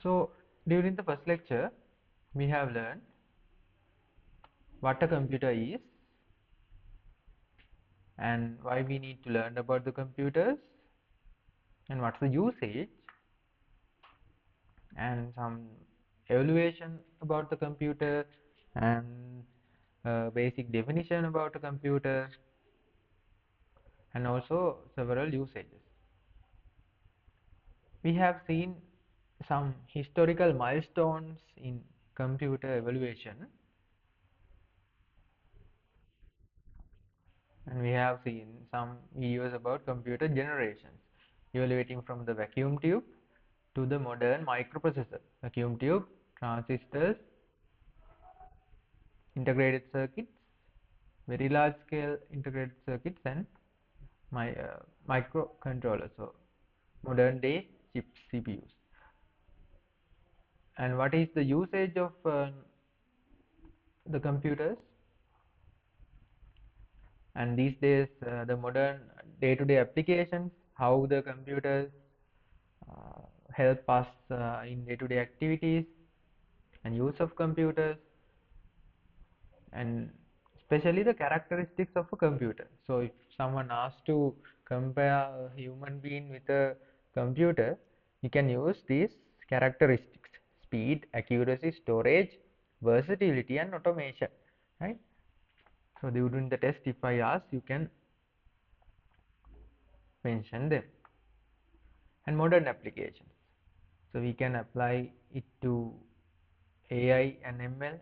So during the first lecture, we have learned what a computer is and why we need to learn about the computers and what's the usage and some evaluation about the computer and basic definition about a computer and also several usages. We have seen some historical milestones in computer evaluation, and we have seen some videos about computer generations, evaluating from the vacuum tube to the modern microprocessor. Vacuum tube, transistors, integrated circuits, very large scale integrated circuits, and microcontrollers, so modern day chips, CPUs. And what is the usage of the computers? And these days, the modern day-to-day applications, how the computers help us in day-to-day activities and use of computers, and especially the characteristics of a computer. So if someone asks to compare a human being with a computer, you can use these characteristics: speed, accuracy, storage, versatility, and automation, right? So during the test, if I ask, you can mention them. And modern applications, so we can apply it to AI and ML,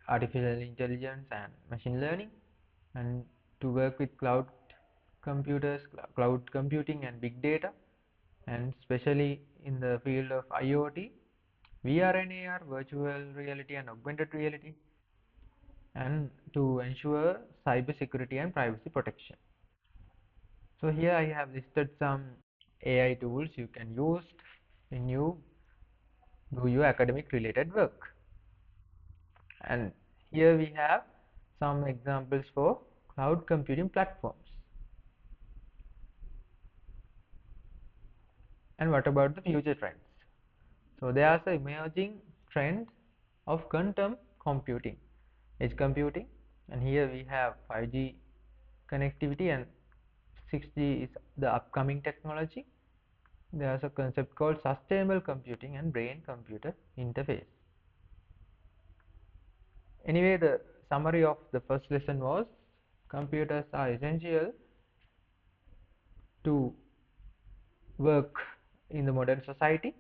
artificial intelligence and machine learning, and to work with cloud computers, cloud computing and big data, and especially in the field of IoT, VR and AR, virtual reality and augmented reality, and to ensure cyber security and privacy protection. So here I have listed some AI tools you can use when you do your academic related work. And here we have some examples for cloud computing platforms. And what about the future trends? So there are some emerging trends of quantum computing, edge computing, and here we have 5G connectivity, and 6G is the upcoming technology. There's a concept called sustainable computing and brain computer interface. Anyway, the summary of the first lesson was computers are essential to work in the modern society.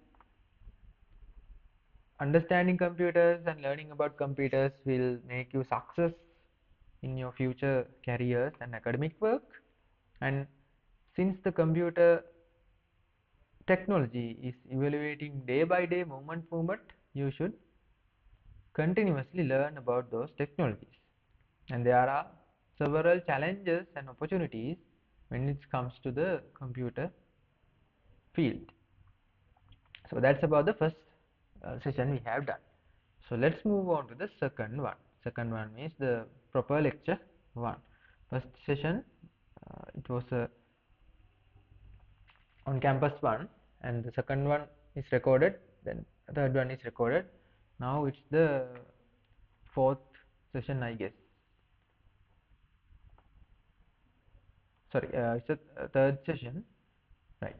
Understanding computers and learning about computers will make you success in your future careers and academic work. And since the computer technology is evaluating day by day, moment for moment, you should continuously learn about those technologies. And there are several challenges and opportunities when it comes to the computer field. So that's about the first session we have done. So let's move on to the second one. Second one is the proper lecture 1. First session, it was on campus 1, and the second one is recorded, then third one is recorded. Now it's the fourth session, I guess. Sorry, it's a third session, right?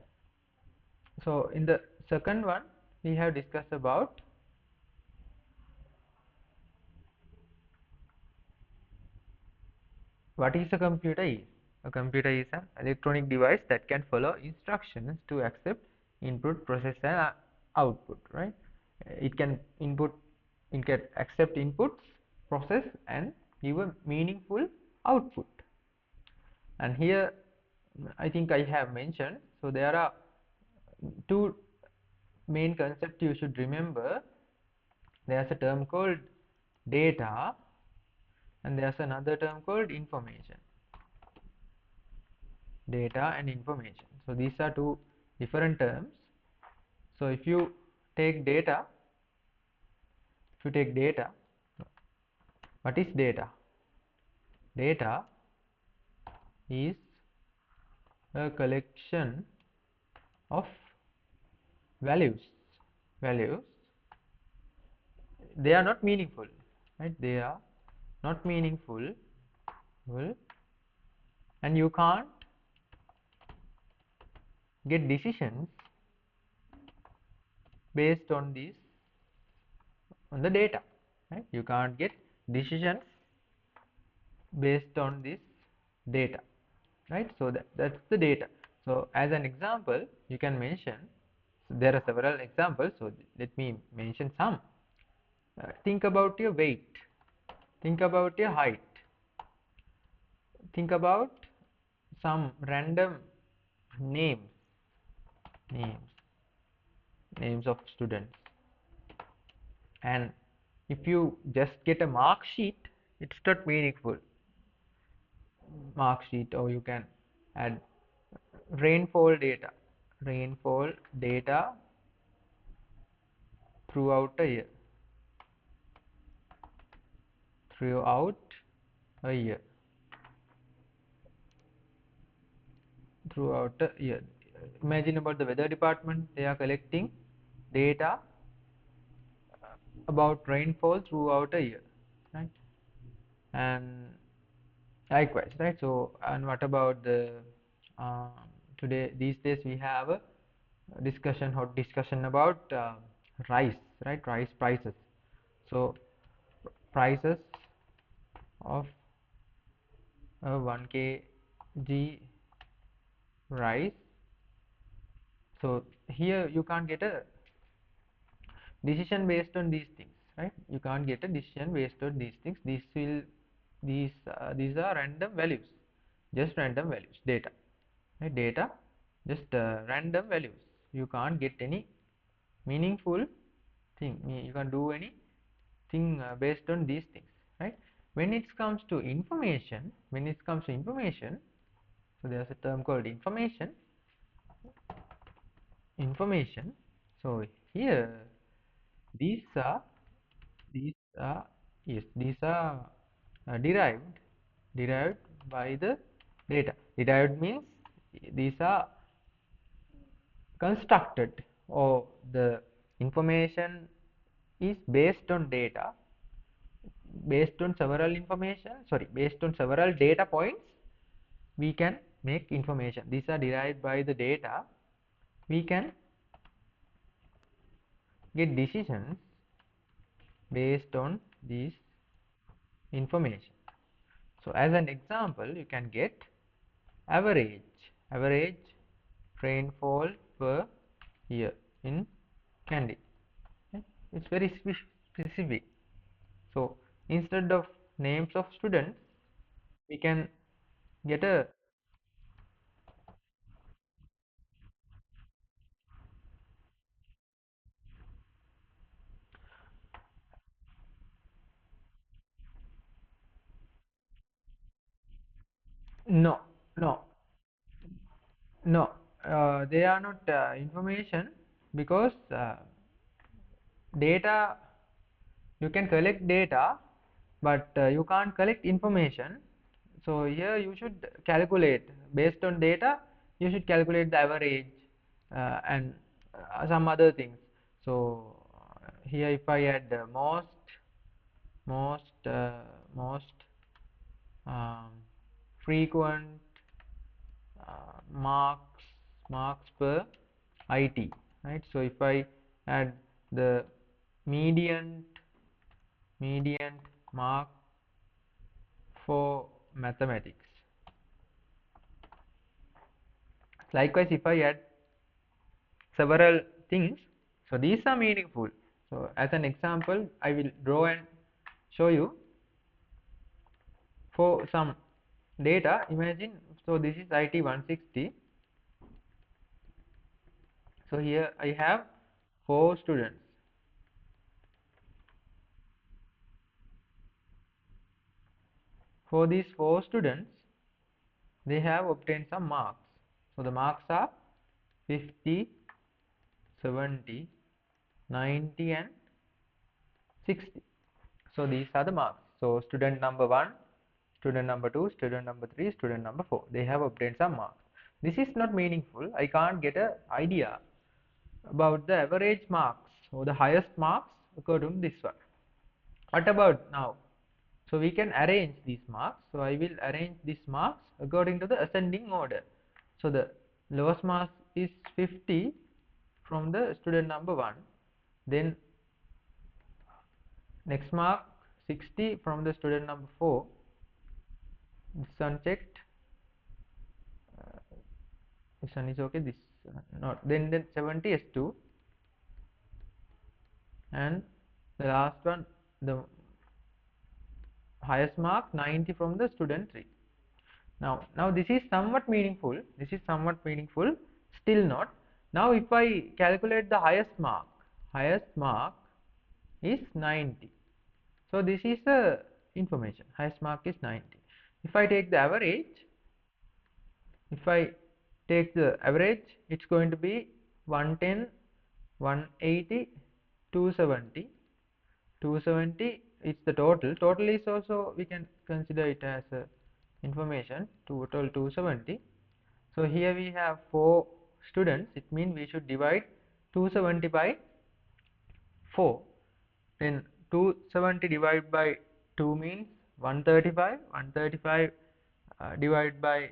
So in the second one, we have discussed about what is a computer is. A computer is an electronic device that can follow instructions to accept input, process, and output, right? It can accept inputs, process, and give a meaningful output. And here I think I have mentioned, so there are two main concepts you should remember. There's a term called data, and there's another term called information. Data and information, so these are two different terms. So if you take data, what is data? Data is a collection of values, values, they are not meaningful, right? They are not meaningful, and you can't get decisions based on these, on the data, right? You can't get decisions based on this data, right? So that's the data. So as an example, you can mention, so there are several examples, so let me mention some. Think about your weight, think about your height, think about some random names, names names of students, and if you just get a mark sheet, it's not meaningful mark sheet. Or you can add rainfall data, rainfall data throughout a year, throughout a year, throughout a year. Imagine about the weather department, they are collecting data about rainfall throughout a year, right? And likewise, right? So, and what about the um, today, these days we have a discussion, hot discussion about rice, right? Rice prices. So prices of 1 kg rice. So here you can't get a decision based on these things, right? You can't get a decision based on these things. These are random values, just random values, data, right? Data, just random values. You can't get any meaningful thing. You can't do anything based on these things, right? When it comes to information, so there's a term called information. So here these are these are yes, these are derived by the data. Derived means these are constructed, or the information is based on data, based on several data points. We can make information. These are derived by the data. We can get decisions based on these information. So as an example, you can get average rainfall per year in Kandy. It's very specific. So instead of names of students, we can get a no, no, no. They are not information, because data, you can collect data, but you can't collect information. So here you should calculate based on data. You should calculate the average and some other things. So here if I add most most um, frequent marks per IT, right? So if I add the median mark for mathematics, likewise if I add several things, so these are meaningful. So as an example, I will draw and show you for some data. Imagine, so this is IT 160. So here I have 4 students. For these 4 students, they have obtained some marks. So the marks are 50, 70, 90 and 60. So these are the marks. So student number 1, student number 2, student number 3, student number 4, they have obtained some marks. This is not meaningful. I can't get an idea about the average marks So the highest marks according to this one. What about now? So we can arrange these marks. So I will arrange these marks according to the ascending order. So the lowest mark is 50 from the student number 1. Then next mark 60 from the student number 4. This unchecked. This one is okay. This not. Then 70 S2, and the last one, the highest mark 90 from the student 3. Now this is somewhat meaningful. This is somewhat meaningful. Still not. Now if I calculate the highest mark is 90. So this is the information. Highest mark is 90. If I take the average, it's going to be 110, 180, 270. 270 is the total. Total is also, we can consider it as a information. Total 270. So here we have 4 students. It means we should divide 270 by 4. Then 270 divided by 2 means 135. 135 divided by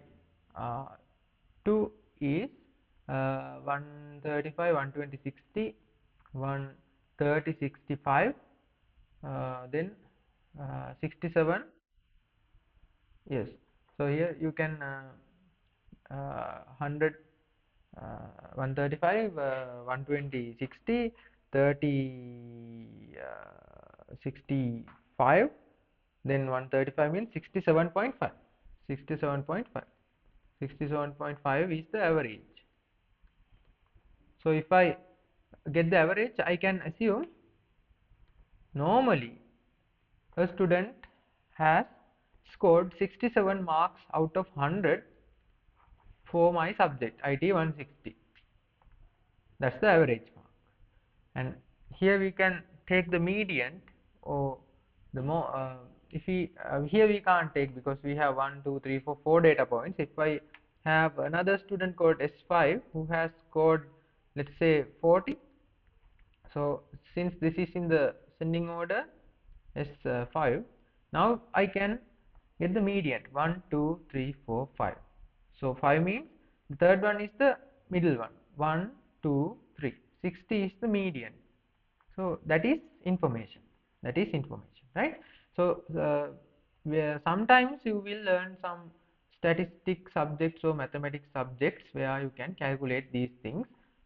2 is 135, 120, 60, 130, 65, then 67. Yes. So here you can 100, 135, 120, 60, 30, 65, then 135 means 67.5. 67.5. 67.5 is the average. So if I get the average, I can assume normally a student has scored 67 marks out of 100 for my subject IT 160. That's the average mark. And here we can take the median, or the more if we here we can't take because we have 1, 2, 3, 4, 4 data points. If I have another student called S5 who has scored, let's say, 40. So since this is in the ascending order, S5, now I can get the median 1, 2, 3, 4, 5. So 5 means the third one is the middle one, 1, 2, 3. 60 is the median. So that is information. That is information, right? So where sometimes you will learn some statistic subjects or mathematics subjects where you can calculate these things.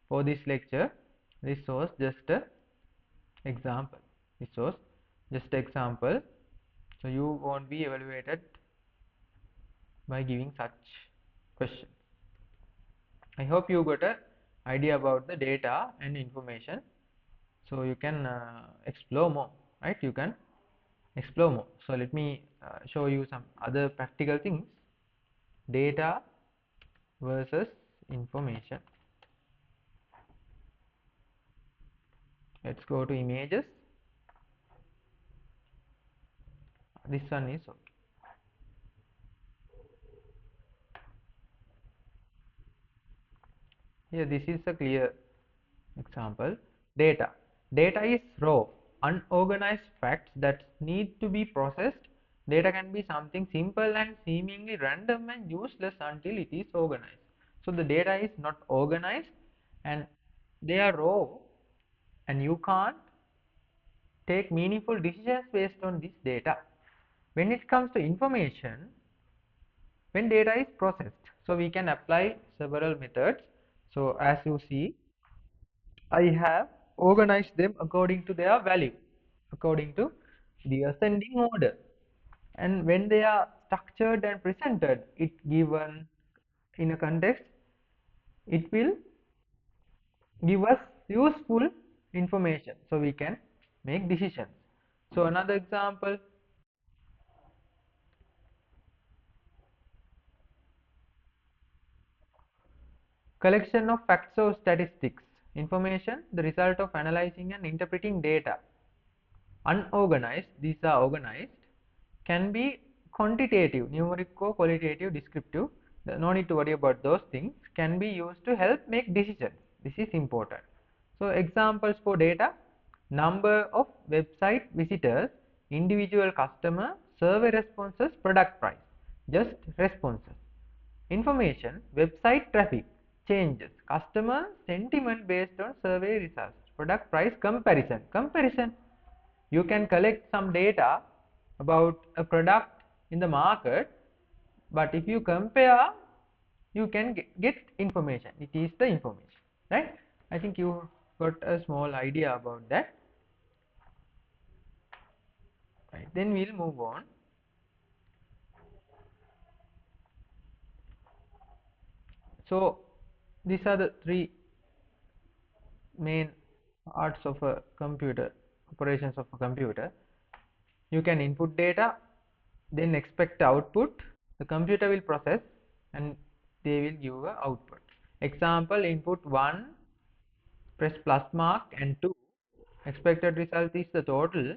For this lecture, this was just a example. This was just example. So you won't be evaluated by giving such questions. I hope you got an idea about the data and information. So you can explore more, right? You can explore more. So let me show you some other practical things. Data versus information. Let's go to images. This one is okay. Here this is a clear example. Data. Data is raw, unorganized facts that need to be processed. Data can be something simple and seemingly random and useless until it is organized. So the data is not organized and they are raw, and you can't take meaningful decisions based on this data. When it comes to information, when data is processed, so we can apply several methods. So as you see, I have organized them according to their value, according to the ascending order. And when they are structured and presented, it given in a context, it will give us useful information so we can make decisions. So another example, collection of facts or statistics, information, the result of analyzing and interpreting data. Unorganized, these are organized, can be quantitative, numeric or qualitative, descriptive. No need to worry about those things. Can be used to help make decisions. This is important. So examples for data: number of website visitors, individual customer, survey responses, product price. Just responses. Information: website traffic, changes, customer sentiment based on survey results, product price comparison. Comparison: you can collect some data about a product in the market, but if you compare, you can get information. It is the information, right? I think you got a small idea about that, right? Then we'll move on. So these are the three main parts of a computer, operations of a computer. You can input data, then expect output. The computer will process and they will give a output. Example: input 1, press plus mark, and 2. Expected result is the total.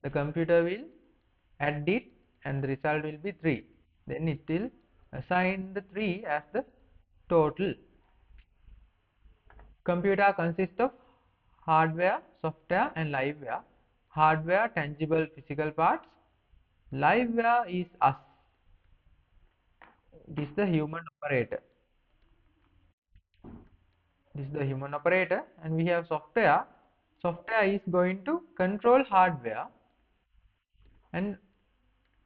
The computer will add it and the result will be 3. Then it will assign the 3 as the total. Computer consists of hardware, software, and liveware. Hardware, tangible physical parts. Liveware is us. It is the human operator. This is the human operator, and we have software. Software is going to control hardware, and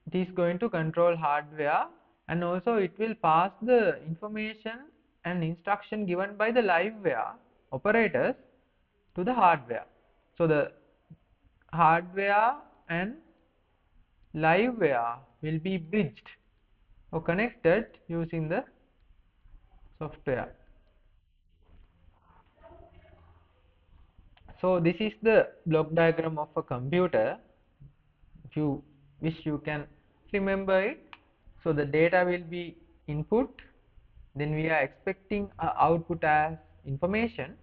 it is going to control hardware, and also it will pass the information and instruction given by the liveware operators to the hardware. So the hardware and liveware will be bridged or connected using the software. So this is the block diagram of a computer. If you wish, you can remember it. So the data will be input, then we are expecting output as information.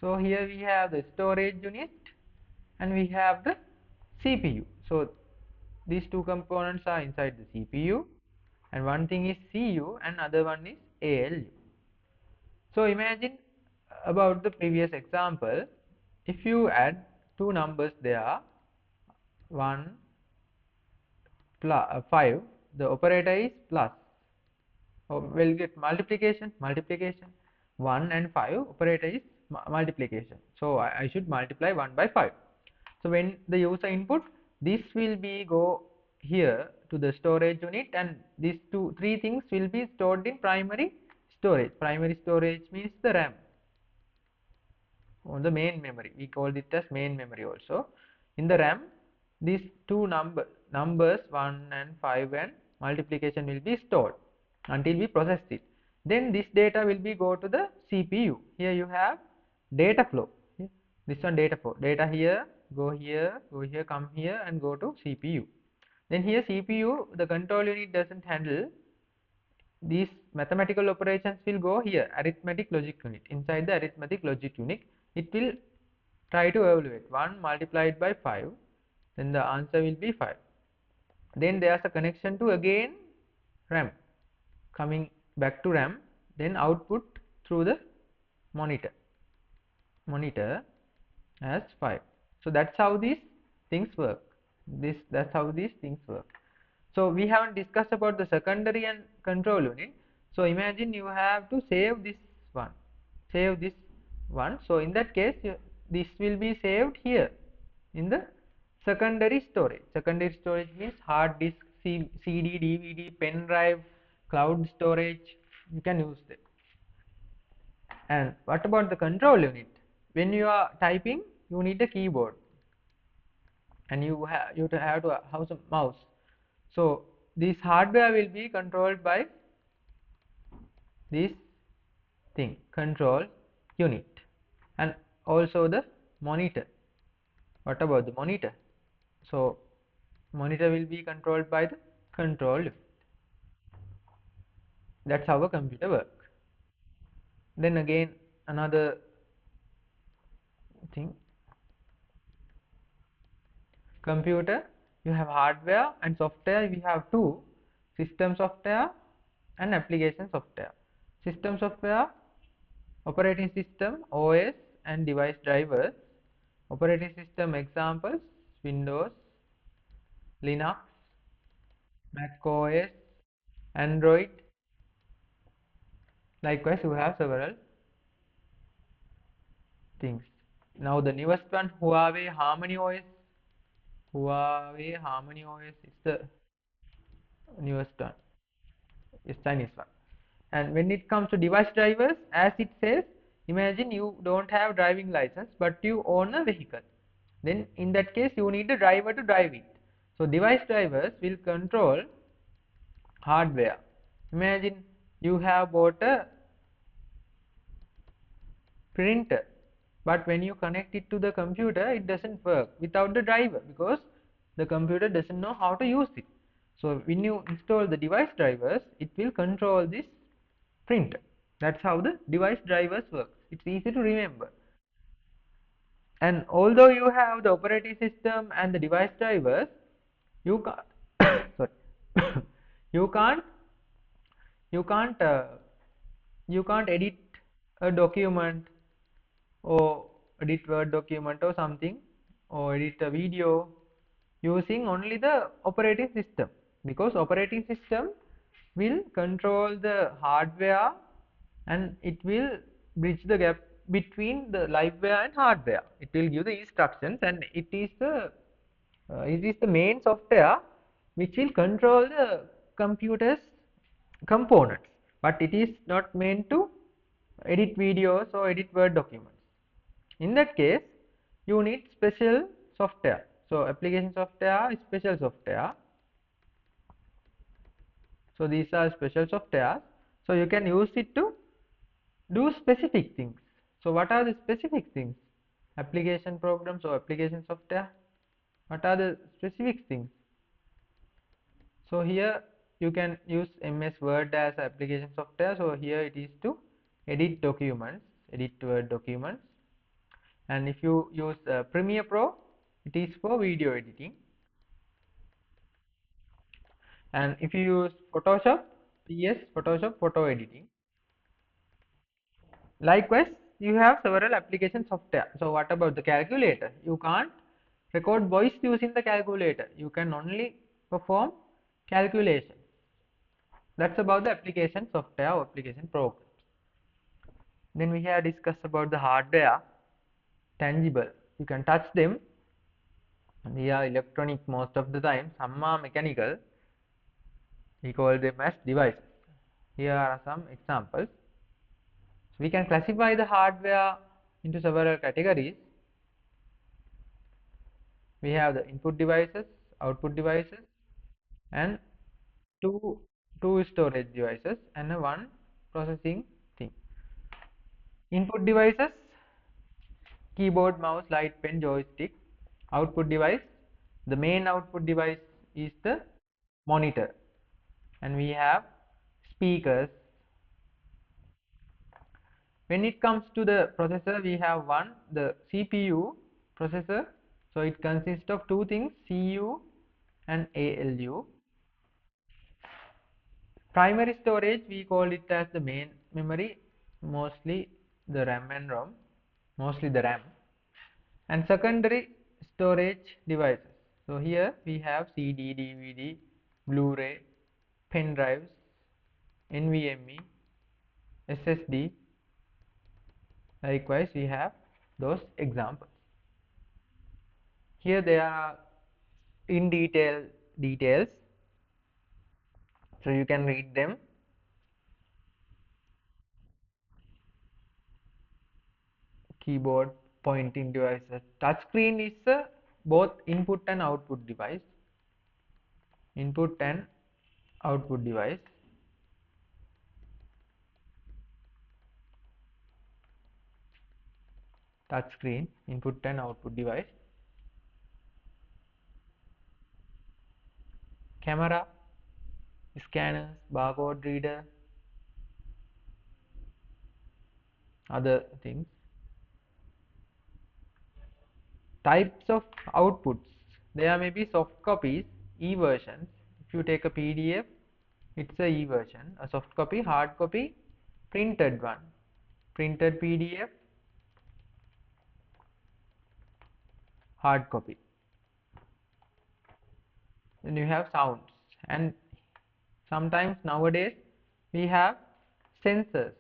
So here we have the storage unit and we have the CPU. So these two components are inside the CPU, and one thing is CU and other one is ALU. So imagine about the previous example. If you add two numbers there, 1 plus 5, the operator is plus. We'll get multiplication. 1 and 5, operator is multiplication. So I should multiply 1 by 5. So when the user input, this will be go here to the storage unit, and these three things will be stored in primary storage. Primary storage means the RAM or the main memory. We call it as main memory also. In the RAM, these two numbers 1 and 5 and multiplication will be stored until we process it. Then this data will be go to the CPU. Here you have data flow. This one data flow. Data here, go here, come here, and go to CPU. Then here CPU, the control unit doesn't handle these mathematical operations, will go here, arithmetic logic unit. Inside the arithmetic logic unit, it will try to evaluate 1 multiplied by 5, then the answer will be 5. Then there's a connection to again RAM, coming back to RAM, then output through the monitor as 5. So that's how these things work. That's how these things work. So we haven't discussed about the secondary and control unit. So imagine you have to save this one. So in that case, this will be saved here in the secondary storage. Secondary storage means hard disk, CD, DVD, pen drive, cloud storage. You can use them. And what about the control unit? When you are typing, you need a keyboard, and you have to have a mouse. So this hardware will be controlled by this thing, control unit, and also the monitor. What about the monitor? So monitor will be controlled by the control unit. That's how a computer works. Then again, another thing, computer, you have hardware and software. We have two: system software and application software. System software, operating system, OS, and device drivers. Operating system examples: Windows, Linux, Mac OS, Android. Likewise, you have several things. Now the newest one, Huawei Harmony OS. Huawei Harmony OS is the newest one. It's Chinese one. And when it comes to device drivers, as it says, imagine you don't have driving license but you own a vehicle. Then in that case you need a driver to drive it. So device drivers will control hardware. Imagine you have bought a printer, but when you connect it to the computer it doesn't work without the driver because the computer doesn't know how to use it. So when you install the device drivers, it will control this printer. That's how the device drivers work. It's easy to remember. And although you have the operating system and the device drivers, you can't sorry you can't you can't you can't edit a document or edit Word document or something, or edit a video using only the operating system, because operating system will control the hardware and it will bridge the gap between the liveware and hardware. It will give the instructions, and it is the main software which will control the computer's components, but it is not meant to edit videos or edit Word documents. In that case, you need special software. So application software is special software. So these are special softwares. So you can use it to do specific things. So what are the specific things? Application programs or application software. What are the specific things? So here you can use MS Word as application software. So here it is to edit documents, edit Word documents. And if you use Premiere Pro, it is for video editing. And if you use Photoshop, PS Photoshop photo editing. Likewise, you have several application software. So what about the calculator? You can't record voice using the calculator. You can only perform calculation. That's about the application software or application programs. Then we have discussed about the hardware, tangible. You can touch them. They are electronic most of the time. Some are mechanical. We call them as devices. Here are some examples. So we can classify the hardware into several categories. We have the input devices, output devices, and two storage devices and one processing thing. Input devices: keyboard, mouse, light, pen, joystick. Output device: the main output device is the monitor, and we have speakers. When it comes to the processor, we have the CPU processor. So it consists of two things, CU and ALU. Primary storage, we call it as the main memory, mostly the RAM and ROM, mostly the RAM. And secondary storage devices. So here we have CD, DVD, Blu-ray, pen drives, NVMe, SSD. Likewise, we have those examples. Here they are in details, so you can read them. Keyboard, pointing devices. Touchscreen is both input and output device. Input and output device. Touchscreen, input and output device. Camera, scanners, barcode reader, other things. Types of outputs: there may be soft copies, e-versions. If you take a PDF, it's a e-version. A soft copy, hard copy, printed one. Printed PDF, hard copy. Then you have sounds, and sometimes nowadays we have sensors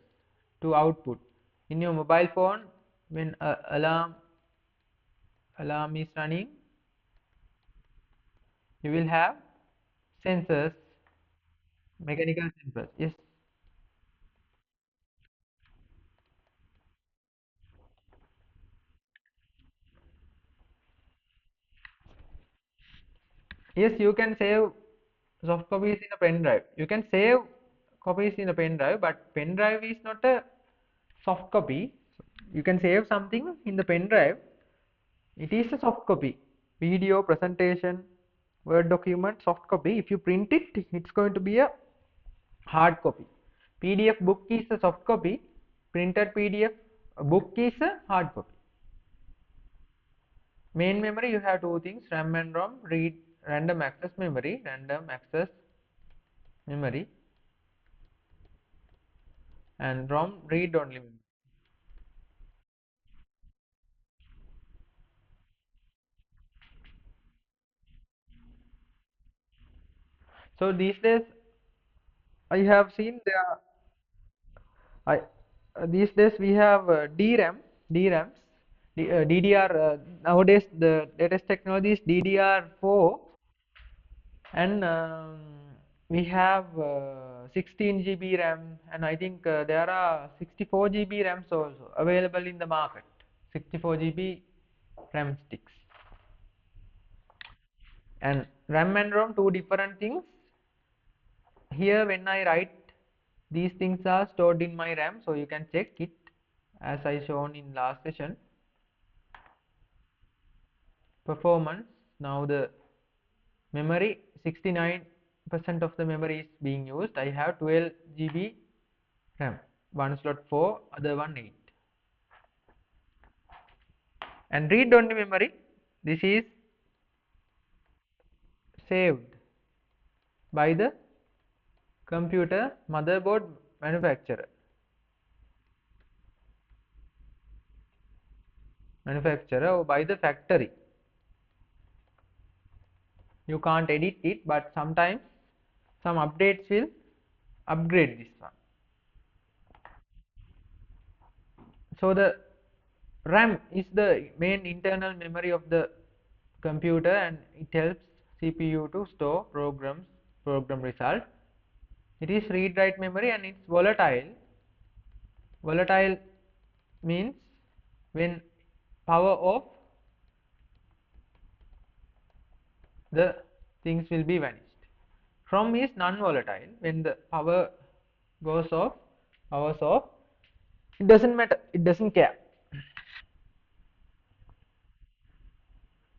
to output. In your mobile phone, when a alarm is running, you will have sensors, mechanical sensors. Yes, yes, you can save soft copies in a pen drive. You can save copies in a pen drive, but pen drive is not a soft copy. You can save something in the pen drive. It is a soft copy. Video, presentation, Word document, soft copy. If you print it, it's going to be a hard copy. PDF book is a soft copy. Printed PDF book is a hard copy. Main memory, you have two things: RAM and ROM. Read random access memory, and ROM read only memory. So these days I have seen there. I these days we have DRAMs, DDR. Nowadays the latest technology is DDR4, and we have 16 GB RAM, and I think there are 64 GB RAMs also available in the market. 64 GB RAM sticks, and RAM and ROM, two different things. Here when I write, these things are stored in my RAM, so you can check it as I shown in last session. Performance, now the memory, 69% of the memory is being used. I have 12 GB RAM, one slot 4, other one 8. And read only memory, this is saved by the computer motherboard manufacturer or by the factory. You can't edit it, but sometimes some updates will upgrade this one. So the RAM is the main internal memory of the computer, and it helps CPU to store program result. It is read write memory, and it's volatile. Volatile means when power off, the things will be vanished. From is non-volatile. When the power goes off, powers off, it doesn't matter, it doesn't care.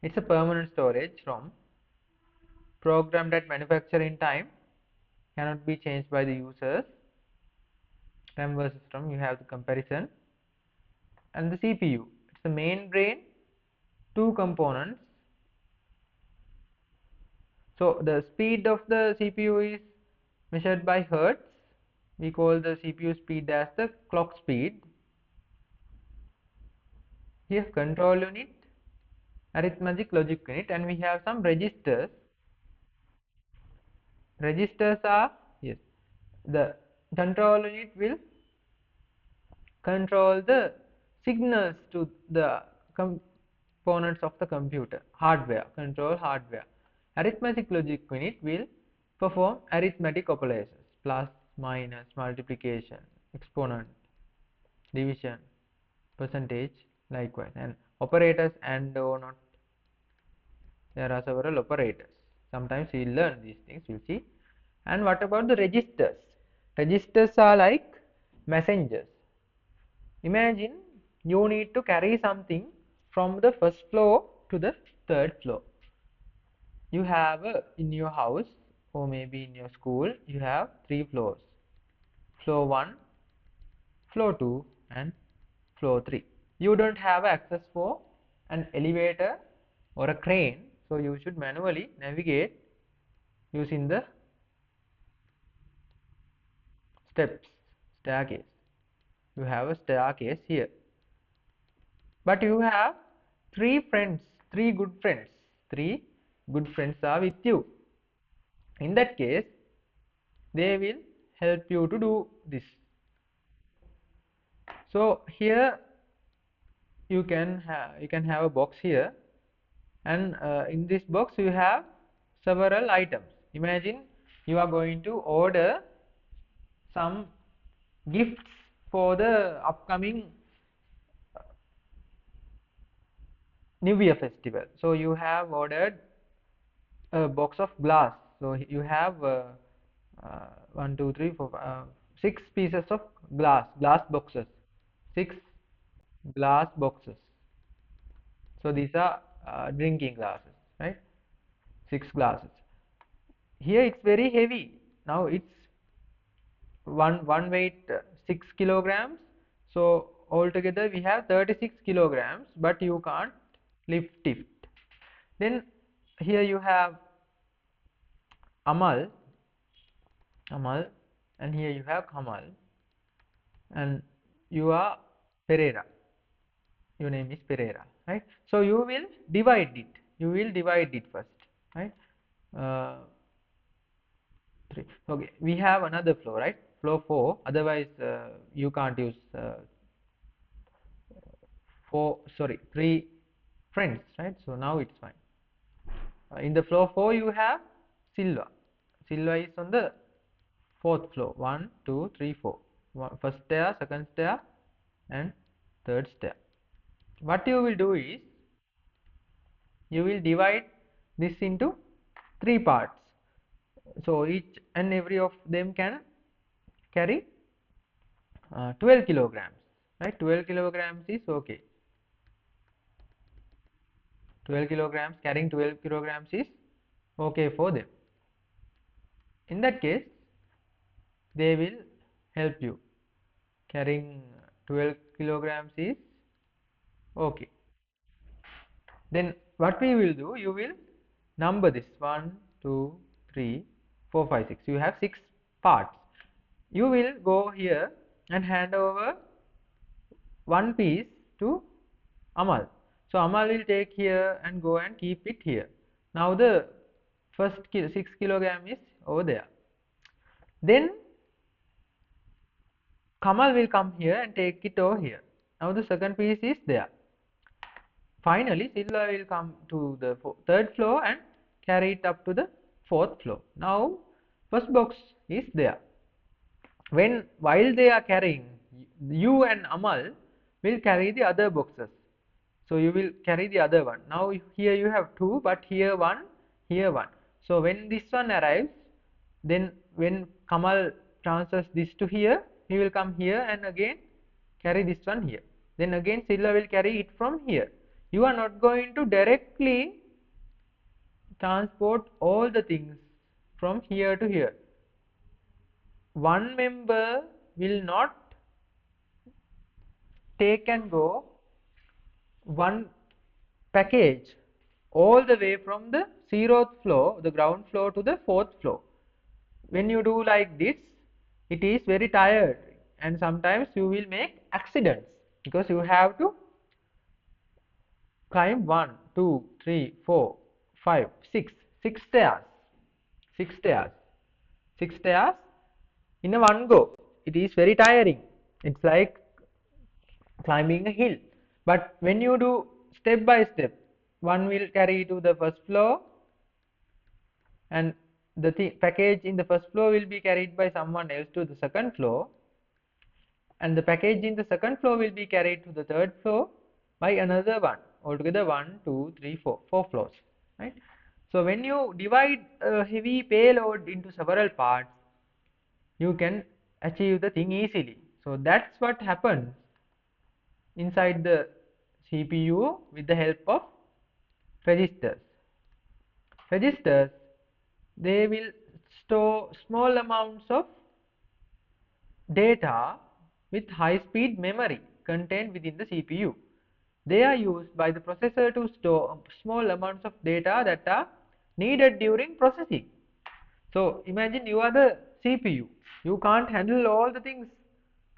It's a permanent storage. From programmed at manufacturing time, cannot be changed by the users. RAM versus ROM, you have the comparison. And the CPU, it's the main brain, two components. So the speed of the CPU is measured by hertz. We call the CPU speed as the clock speed. Here control unit, arithmetic logic unit, and we have some registers. Registers are, yes, the control unit will control the signals to the components of the computer, hardware, control hardware. Arithmetic logic unit will perform arithmetic operations: plus, minus, multiplication, exponent, division, percentage, likewise. And operators, and or not, there are several operators. Sometimes we will learn these things, we'll see. And what about the registers? Registers are like messengers. Imagine you need to carry something from the first floor to the third floor. You have in your house, or maybe in your school, you have 3 floors: floor 1, floor 2, and floor 3. You don't have access for an elevator or a crane, so you should manually navigate using the steps, staircase. You have a staircase here, but you have 3 friends, three good friends. Three good friends are with you. In that case, they will help you to do this. So here you can have a box here, and in this box you have several items. Imagine you are going to order some gifts for the upcoming New Year festival. So you have ordered a box of glass. So you have one, two, three, four, 6 pieces of glass boxes, 6 glass boxes. So these are drinking glasses, right? 6 glasses. Here it's very heavy. Now it's one weight 6 kilograms. So altogether we have 36 kilograms, but you can't lift it. Then here you have Amal, and here you have Kamal, and you are Pereira. Your name is Pereira, right? So you will divide it. You will divide it first, right? Uh, 3. Okay, we have another flow, right? Flow 4. Otherwise, you can't use 3 friends, right? So now it's fine. In the floor 4 you have Silva. Silva is on the 4th floor. 1, 2, 3, 4. First stair, second stair, and third stair. What you will do is you will divide this into 3 parts. So each and every of them can carry 12 kilograms, right? 12 kilograms is okay. 12 kilograms, carrying 12 kilograms is okay for them. In that case, they will help you. Carrying 12 kilograms is okay. Then what we will do, you will number this 1, 2, 3, 4, 5, 6. You have 6 parts. You will go here and hand over one piece to Amal. So Amal will take here and go and keep it here. Now the first 6 kilogram is over there. Then Kamal will come here and take it over here. Now the second piece is there. Finally, Silva will come to the 3rd floor and carry it up to the 4th floor. Now first box is there. While they are carrying, you and Amal will carry the other boxes. So you will carry the other one. Now here you have 2, but here 1, here 1. So when this one arrives, then when Kamal transfers this to here, he will come here and again carry this one here. Then again Silla will carry it from here. You are not going to directly transport all the things from here to here. One member will not take and go one package all the way from the 0th floor, the ground floor, to the 4th floor. When you do like this, it is very tired, and sometimes you will make accidents because you have to climb 1, 2, 3, 4, 5, 6 stairs, 6 stairs, 6 stairs in a one go. It is very tiring. It's like climbing a hill. But when you do step by step, one will carry to the first floor, and the package in the first floor will be carried by someone else to the second floor, and the package in the second floor will be carried to the third floor by another one. Altogether 1, 2, 3, 4 floors, right? So when you divide a heavy payload into several parts, you can achieve the thing easily. So that's what happens inside the CPU with the help of registers. Registers, they will store small amounts of data with high speed memory contained within the CPU. They are used by the processor to store small amounts of data that are needed during processing. So imagine you are the CPU. You can't handle all the things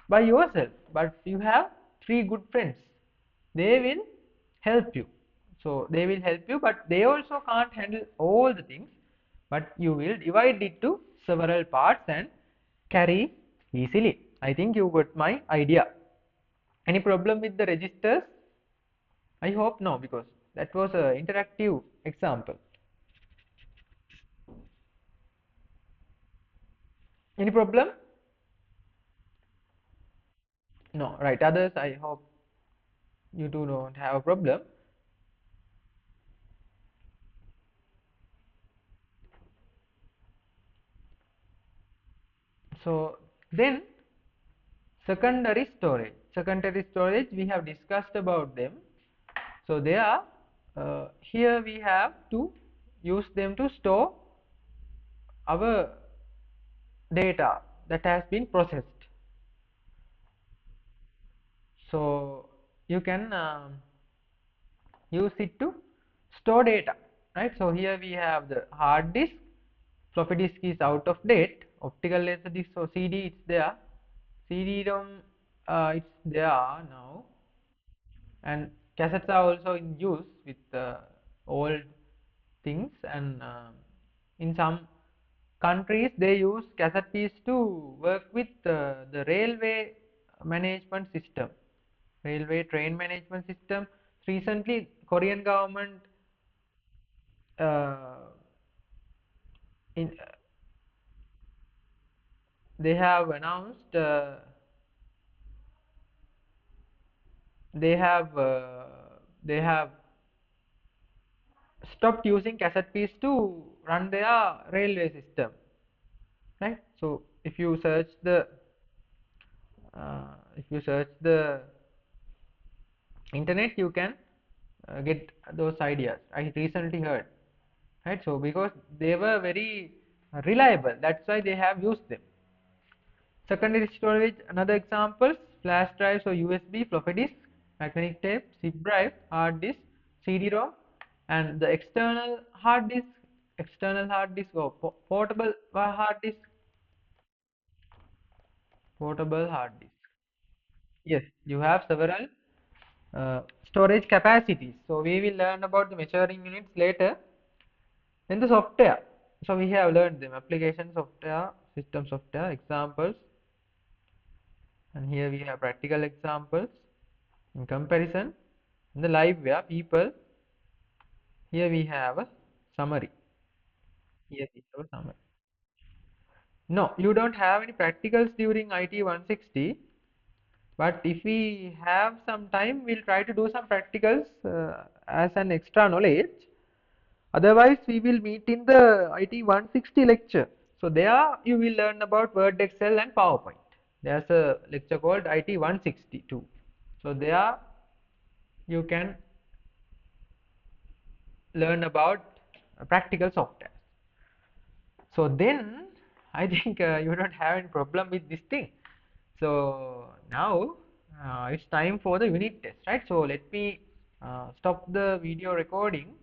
by yourself, but you have 3 good friends. They will help you. So they will help you, but they also can't handle all the things, but you will divide it to several parts and carry easily. I think you got my idea. Any problem with the registers? I hope no, because that was a interactive example. Any problem? No, right. Others, I hope you do not have a problem. So then secondary storage we have discussed about them. So they are here we have to use them to store our data that has been processed. So you can use it to store data, right? So here we have the hard disk. Floppy disk is out of date. Optical laser disk, so CD it's there. CD-ROM it's there now, and cassettes are also in use with old things, and in some countries they use cassette piece to work with the railway management system, railway train management system. Recently Korean government uh, in they have announced they have stopped using cassette piece to run their railway system, right? So if you search the internet, you can get those ideas. I recently heard, right? So because they were very reliable, that's why they have used them. Secondary storage, another examples: flash drives or USB, floppy disk, magnetic tape, zip drive, hard disk, CD-ROM, and the external hard disk or portable hard disk, portable hard disk. Yes, you have several storage capacities. So we will learn about the measuring units later. Then the software. So we have learned them: application software, system software, examples, and here we have practical examples in comparison. In the liveware people, here we have a summary. Here we have a summary. No, you don't have any practicals during IT 160, but if we have some time, we'll try to do some practicals as an extra knowledge. Otherwise, we will meet in the IT 160 lecture. So there you will learn about Word, Excel and PowerPoint. There's a lecture called IT 162. So there you can learn about practical software. So then I think you don't have any problem with this thing. So now it's time for the unit test, right? So let me stop the video recording